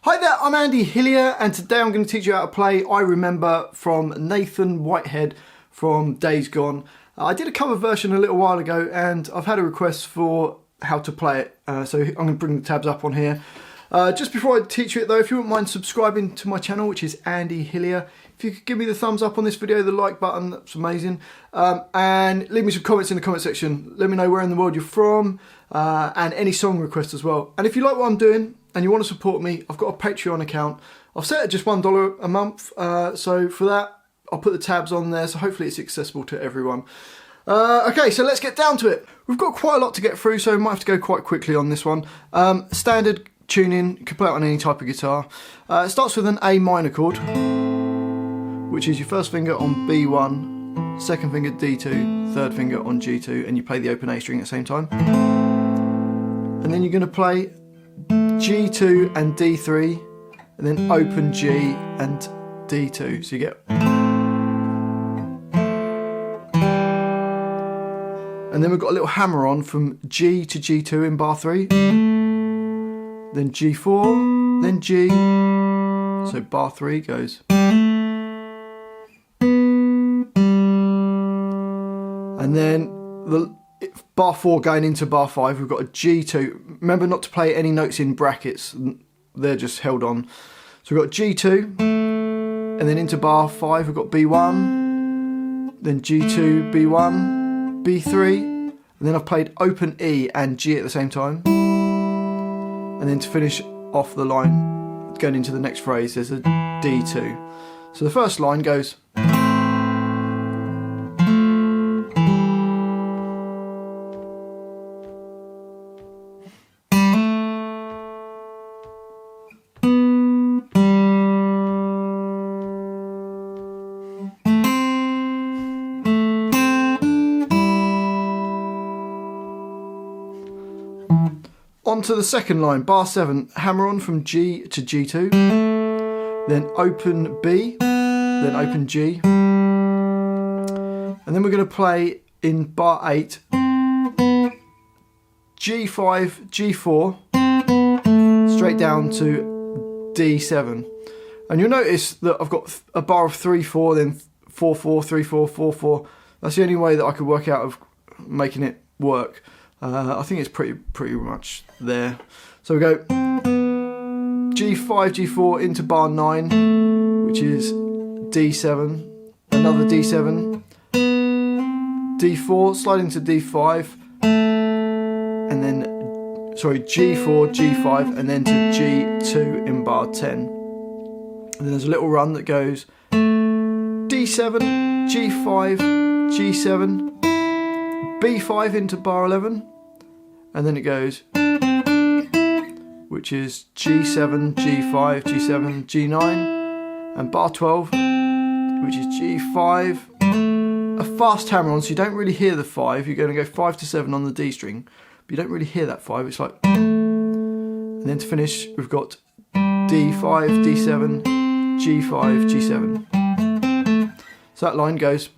Hi there, I'm Andy Hillier, and today I'm going to teach you how to play I Remember from Nathan Whitehead from Days Gone. I did a cover version a little while ago and I've had a request for how to play it, so I'm going to bring the tabs up on here. Just before I teach you it though, if you wouldn't mind subscribing to my channel, which is Andy Hillier, if you could give me the thumbs up on this video, the like button, that's amazing. And leave me some comments in the comment section. Let me know where in the world you're from and any song requests as well. And if you like what I'm doing and you want to support me, I've got a Patreon account. I've set it at just $1 a month, so for that I'll put the tabs on there, so hopefully it's accessible to everyone. Okay, so let's get down to it. We've got quite a lot to get through, so we might have to go quite quickly on this one. Standard tuning, you can play it on any type of guitar. It starts with an A minor chord, which is your first finger on B1, second finger D2, third finger on G2, and you play the open A string at the same time. And then you're going to play G2 and D3, and then open G and D2, so you get. And then we've got a little hammer on from G to G2 in bar 3, then G4, then G, so bar 3 goes. And then the bar 4 going into bar 5, we've got a G2. Remember not to play any notes in brackets, they're just held on. So we've got G2, and then into bar 5 we've got B1, then G2, B1, B3, and then I've played open E and G at the same time. And then to finish off the line, going into the next phrase, there's a D2. So the first line goes. On to the second line, bar 7, hammer on from G to G2, then open B, then open G, and then we're going to play in bar 8, G5, G4, straight down to D7. And you'll notice that I've got a bar of 3-4, then 4-4, 3-4, 4-4. That's the only way that I could work out of making it work. I think it's pretty much there. So we go G5, G4 into bar 9, which is D7, another D7, D4, slide into D5, and then, sorry, G4, G5, and then to G2 in bar 10. And then there's a little run that goes D7, G5, G7, B5 into bar 11, and then it goes, which is G7, G5, G7, G9, and bar 12, which is G5, a fast hammer on, so you don't really hear the 5, you're going to go 5 to 7 on the D string, but you don't really hear that 5, it's like, and then to finish we've got D5, D7, G5, G7. So that line goes.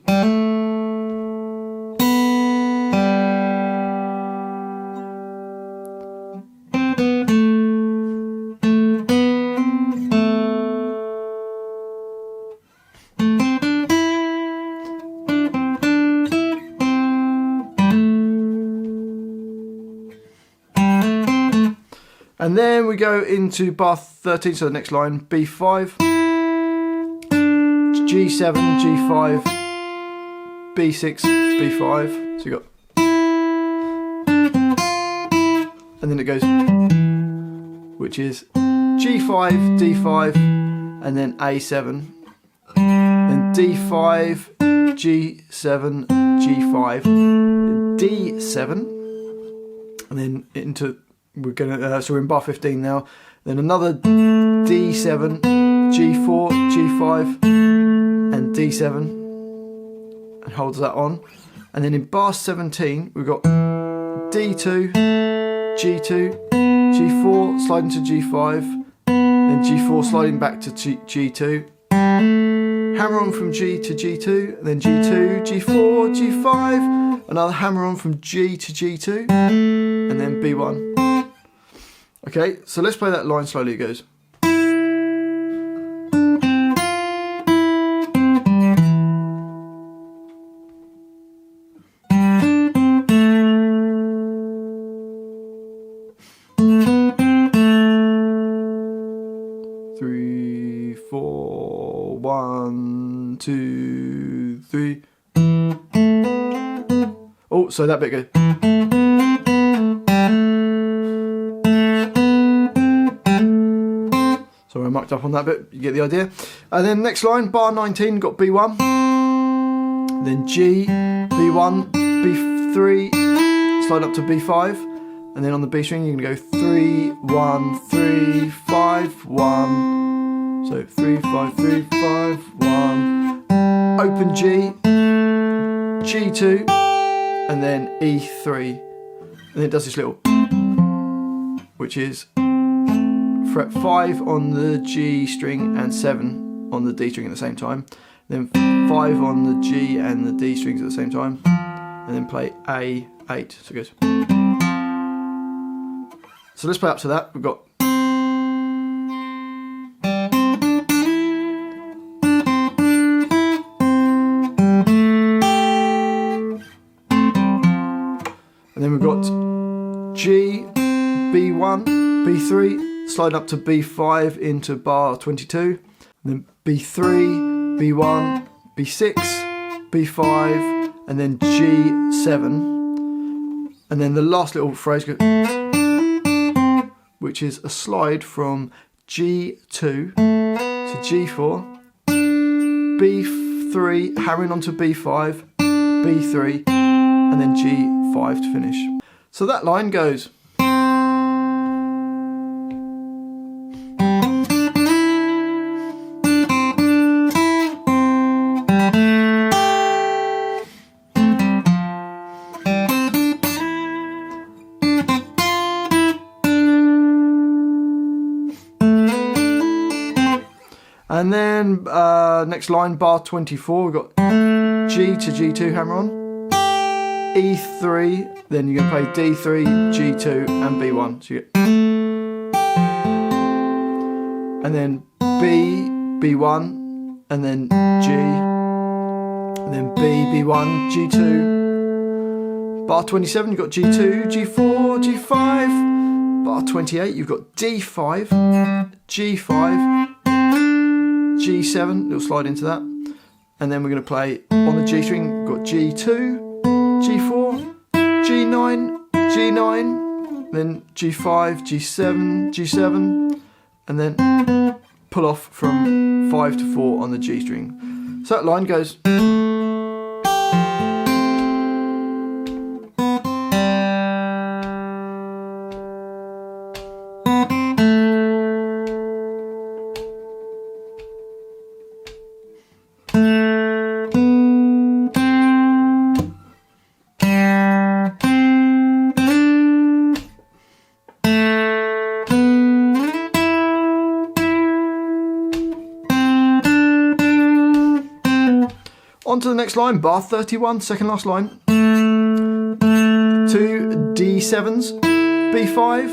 And then we go into bar 13, so the next line, B5, G7, G5, B6, B5, so you got, and then it goes, which is G5, D5, and then A7, then D5, G7, G5, D7, and then into, we're gonna, so we're in bar 15 now, then another D7, G4, G5, and D7, and holds that on. And then in bar 17, we've got D2, G2, G4, sliding to G5, then G4 sliding back to G2, hammer on from G to G2, and then G2, G4, G5, another hammer on from G to G2, and then B1. Okay, so let's play that line slowly. It goes. 3, 4, 1, 2, 3. Oh, so that bit goes. Sorry, I mucked up on that bit. You get the idea. And then next line, bar 19, got B1. Then G, B1, B3, slide up to B5. And then on the B string, you're going to go 3, 1, 3, 5, 1. So 3, 5, 3, 5, 1. Open G, G2, and then E3. And then it does this little, which is fret 5 on the G string and 7 on the D string at the same time. Then 5 on the G and the D strings at the same time. And then play A8. So it goes. So let's play up to that. We've got. And then we've got G, B1, B3, slide up to B5 into bar 22, and then B3, B1, B6, B5, and then G7, and then the last little phrase goes, which is a slide from G2 to G4, B3, hammering onto B5, B3, and then G5 to finish. So that line goes. And then next line, bar 24, we've got G to G2, hammer on, E3, then you're going to play D3, G2 and B1. So you get, and then B, B1, and then G, and then B, B1, G2. Bar 27, you've got G2, G4, G5. Bar 28, you've got D5, G5, G7, little slide into that, and then we're going to play on the G string. We've got G2, G4, G9, G9, then G5, G7, G7, and then pull off from 5 to 4 on the G string. So that line goes. On to the next line, bar 31, second last line. 2 D7s, B5,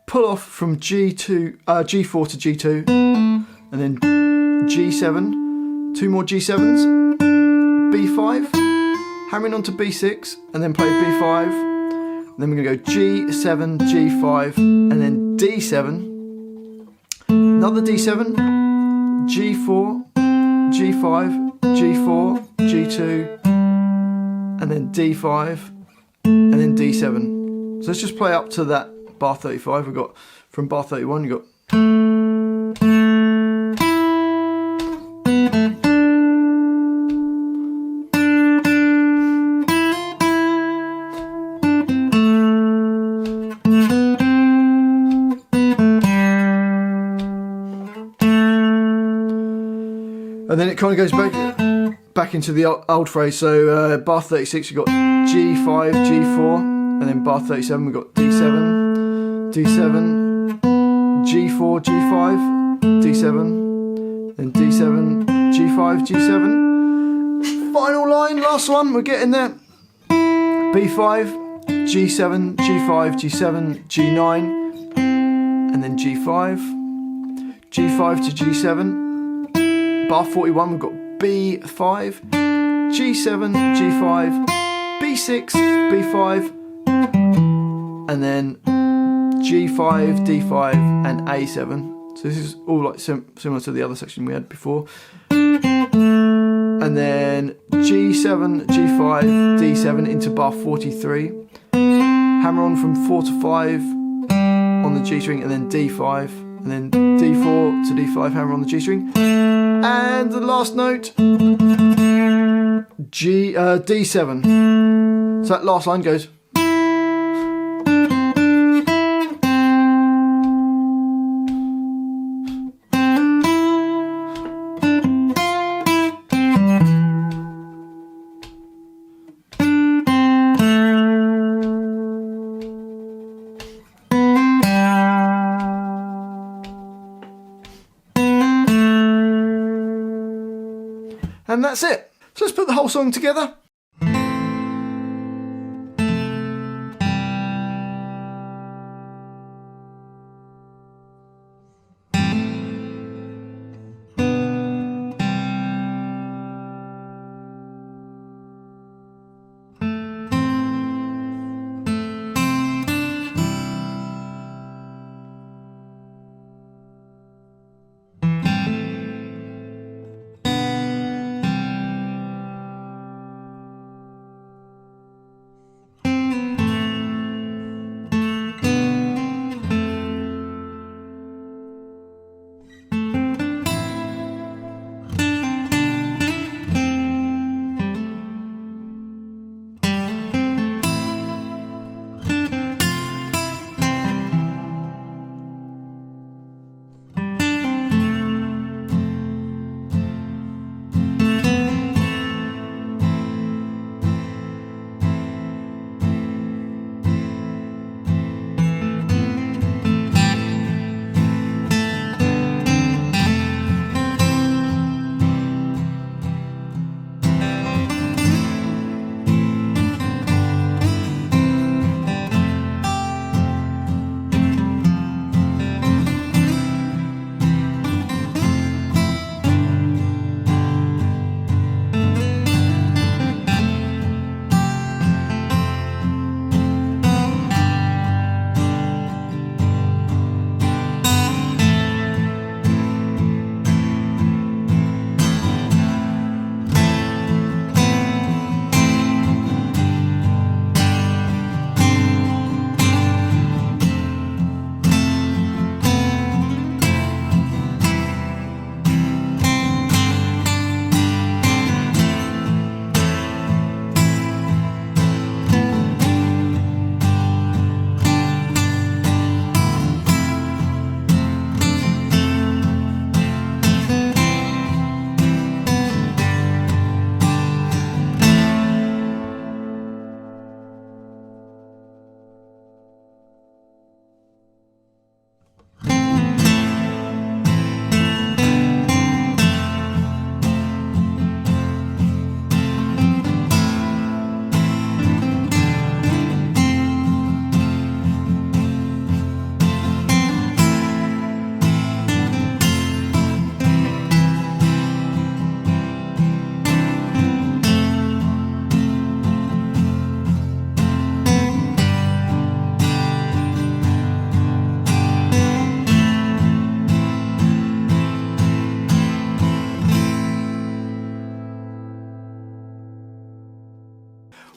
pull off from G4 to G2, and then G7, 2 more G7s, B5, hammering onto B6, and then play B5. And then we're going to go G7, G5, and then D7, another D7, G4, G5, G4, G2, and then D5, and then D7. So let's just play up to that bar 35. We've got from bar 31, you've got. And then it kind of goes back into the old phrase. So bar 36, you've got G5, G4, and then bar 37, we've got D7, D7, G4, G5, D7, then D7, G5, G7. Final line, last one, we're getting there. B5, G7, G5, G7, G9, and then G5, G5 to G7. Bar 41, we've got B5, G7, G5, B6, B5, and then G5, D5, and A7. So this is all like similar to the other section we had before. And then G7, G5, D7 into bar 43. Hammer on from 4 to 5 on the G string, and then D5, and then D4 to D5, hammer on the G string. And the last note, D7. So that last line goes. And that's it. So let's put the whole song together.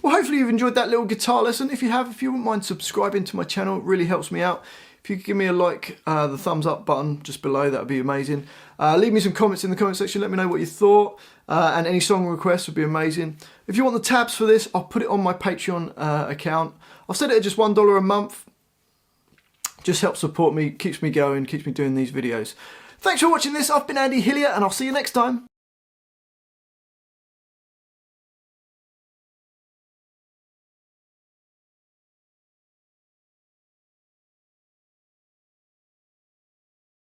Well, hopefully you've enjoyed that little guitar lesson. If you have, if you wouldn't mind subscribing to my channel, it really helps me out. If you could give me a like, the thumbs up button just below, that would be amazing. Leave me some comments in the comment section, let me know what you thought, and any song requests would be amazing. If you want the tabs for this, I'll put it on my Patreon account. I've set it at just $1 a month. Just helps support me, keeps me going, keeps me doing these videos. Thanks for watching this. I've been Andy Hillier, and I'll see you next time.